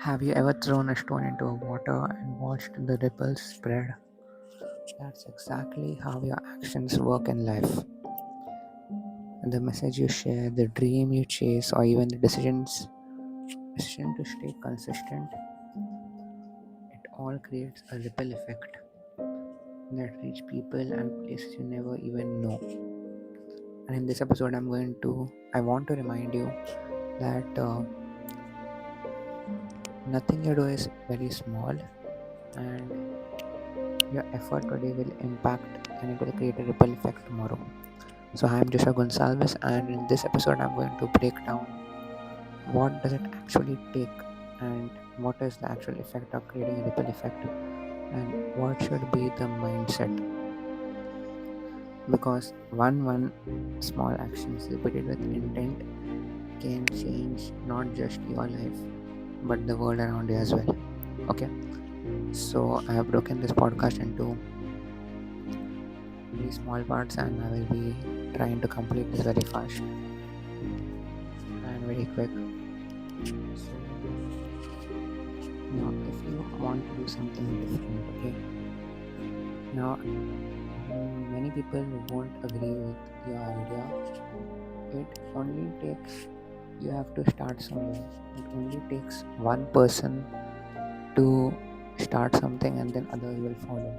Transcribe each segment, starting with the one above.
Have you ever thrown a stone into water and watched the ripples spread? That's exactly how your actions work in life. The message you share, the dream you chase, or even the decision to stay consistent, it all creates a ripple effect that reach people and places you never even know. And in this episode, I want to remind you that nothing you do is very small, and your effort today will impact and it will create a ripple effect tomorrow. So I am Joshua Gonsalves, and in this episode I'm going to break down what does it actually take and what is the actual effect of creating a ripple effect and what should be the mindset, because one small actions repeated with intent can change not just your life but the world around you as well. Okay, so I have broken this podcast into very small parts and I will be trying to complete this very fast and very quick. So now if you want to do something different, okay, now many people won't agree with your idea. It only takes, you have to start somewhere. It only takes one person to start something and then others will follow.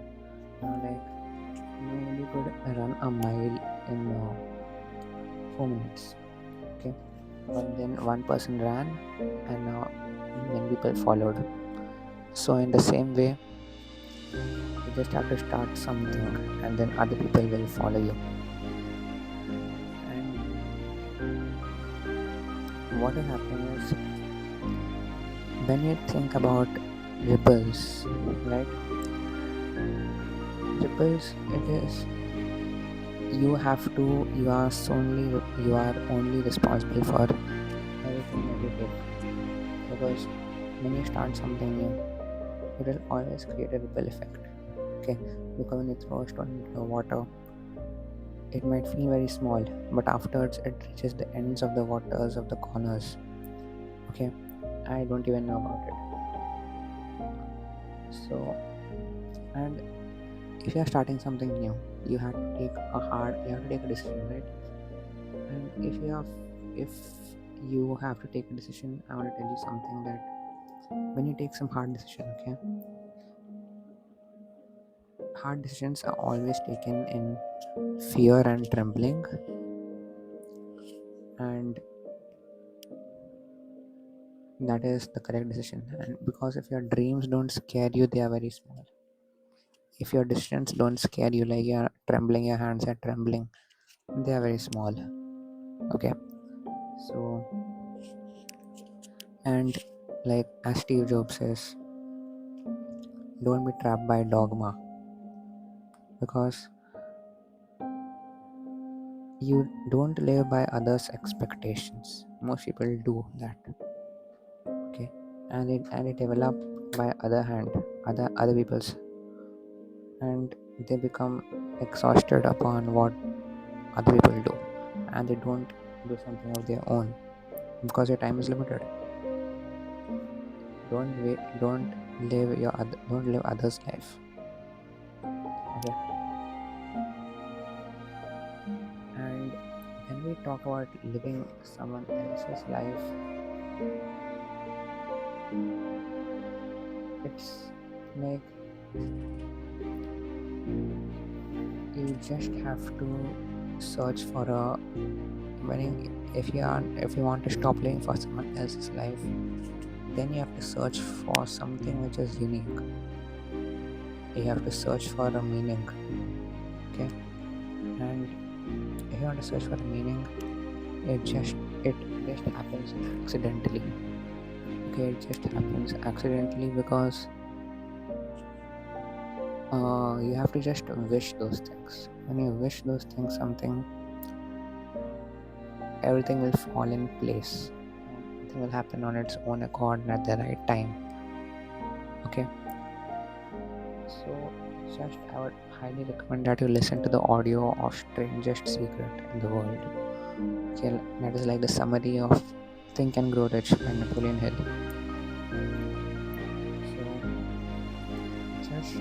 Like you could run a mile in 4 minutes, okay, but then one person ran and now many people followed. So in the same way, you just have to start something and then other people will follow you. And what is happening is, when you think about ripples, right? Ripples, it is, you are only responsible for everything that you take, because when you start something new, it will always create a ripple effect. Okay, because when you throw a stone into the water, it might feel very small, but afterwards it reaches the ends of the waters of the corners. Okay, I don't even know about it. So, and if you are starting something new, you have to take a decision, right? And if you have to take a decision, I want to tell you something, that when you take some hard decision, okay, hard decisions are always taken in fear and trembling, and that is the correct decision. And because if your dreams don't scare you, they are very small. If your decisions don't scare you, like you're trembling, your hands are trembling, they are very small. Okay, so, and like as Steve Jobs says, don't be trapped by dogma, because you don't live by others' expectations. Most people do that. Okay, and it develop by other people's, and they become exhausted upon what other people do, and they don't do something of their own because your time is limited. Don't live others' life. Okay, and when we talk about living someone else's life, it's like you just have to search for a if you want to stop living for someone else's life, then you have to search for something which is unique. You have to search for a meaning. Okay, and if you want to search for a meaning, it just happens accidentally. Okay, it just happens accidentally because you have to just wish those things. When you wish those things, everything will fall in place. Everything will happen on its own accord and at the right time. Okay, so just I would highly recommend that you listen to the audio of Strangest Secret in the World. Okay, that is like the summary of Think and Grow Rich by Napoleon Hill. So just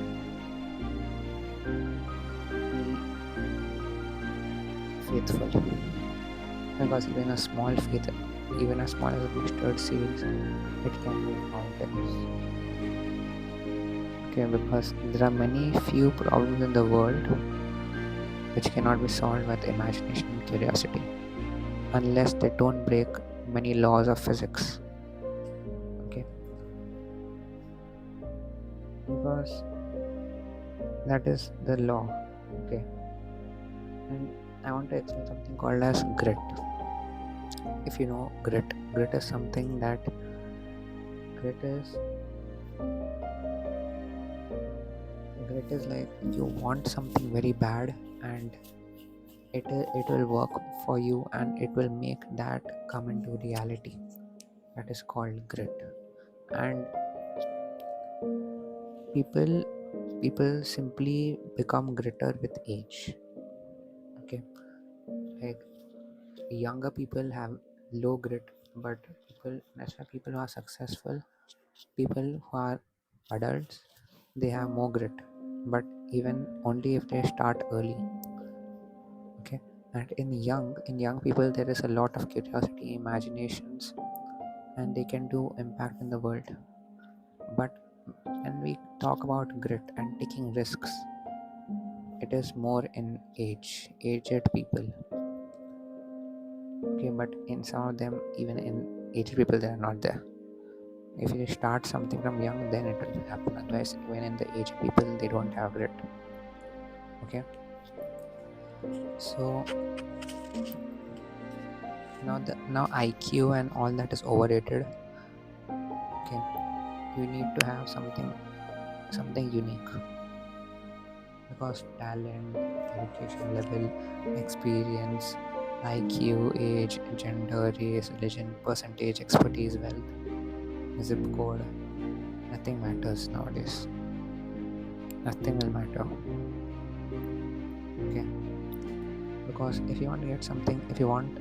be faithful, because even a small faith, even as small as a mustard seeds, it can move mountains. Okay, because there are many few problems in the world which cannot be solved with imagination and curiosity unless they don't break many laws of physics. Okay, because that is the law. Okay, and I want to explain something called as grit. If you know grit is something that grit is grit is like you want something very bad, and it will work for you and it will make that come into reality. That is called grit. And people people simply become gritter with age. Okay, like younger people have low grit, but that's why people who are successful, people who are adults, they have more grit, but even only if they start early. Okay, and in young people there is a lot of curiosity, imaginations, and they can do impact in the world. But when we talk about grit and taking risks, it is more in aged people. Okay, but in some of them, even in aged people, they are not there. If you start something from young, then it will happen. Otherwise, even in the aged people, they don't have grit. Okay, so now IQ and all that is overrated. Okay, you need to have something unique, because talent, education level, experience, IQ, age, gender, race, religion, percentage, expertise, wealth, zip code, nothing matters nowadays. Nothing will matter. Okay, because if you want to get something, if you want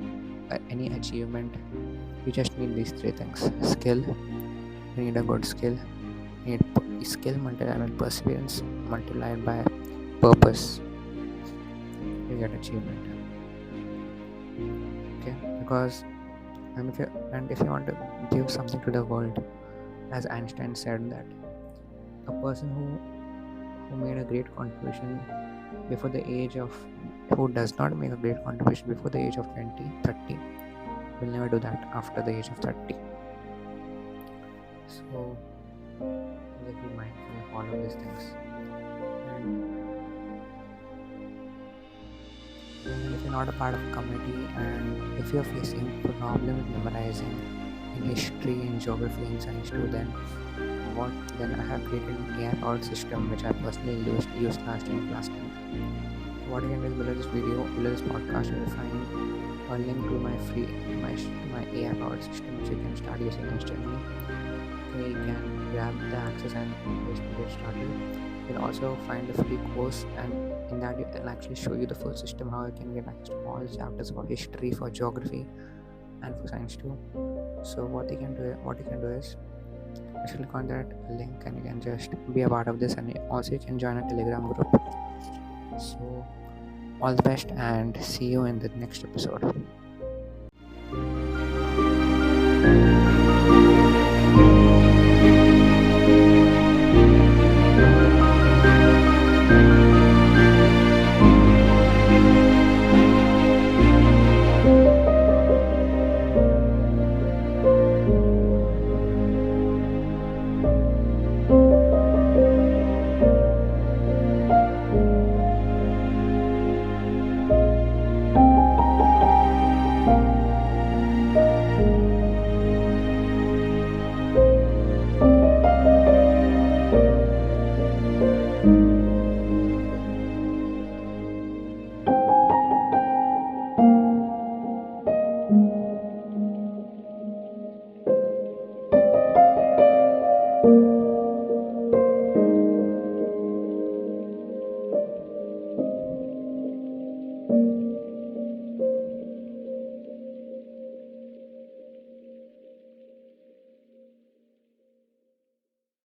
any achievement, you just need these three things: skill. You need a good skill. You need skill multiplied by perseverance multiplied by purpose. You get achievement. Okay, because and if you want to give something to the world, as Einstein said, that a person who made a great contribution before the age of who does not make a great contribution before the age of 20, 30, will never do that after the age of 30. So like, be mindful of all of these things. And if you're not a part of a committee, and if you're facing problem with memorizing in history, in geography, in science too, then I have created an AI powered system which I personally used last year in class 10th. What you can do is below this video, below this podcast, you will find a link to my AI powered system which you can start using instantly. Okay, you can grab the access and basically get started. You'll also find a free course, and in that it'll actually show you the full system, how you can get access to all chapters for history, for geography, and for science too. So what you can do is just click on that link and you can just be a part of this, and also you can join a Telegram group. So all the best and see you in the next episode.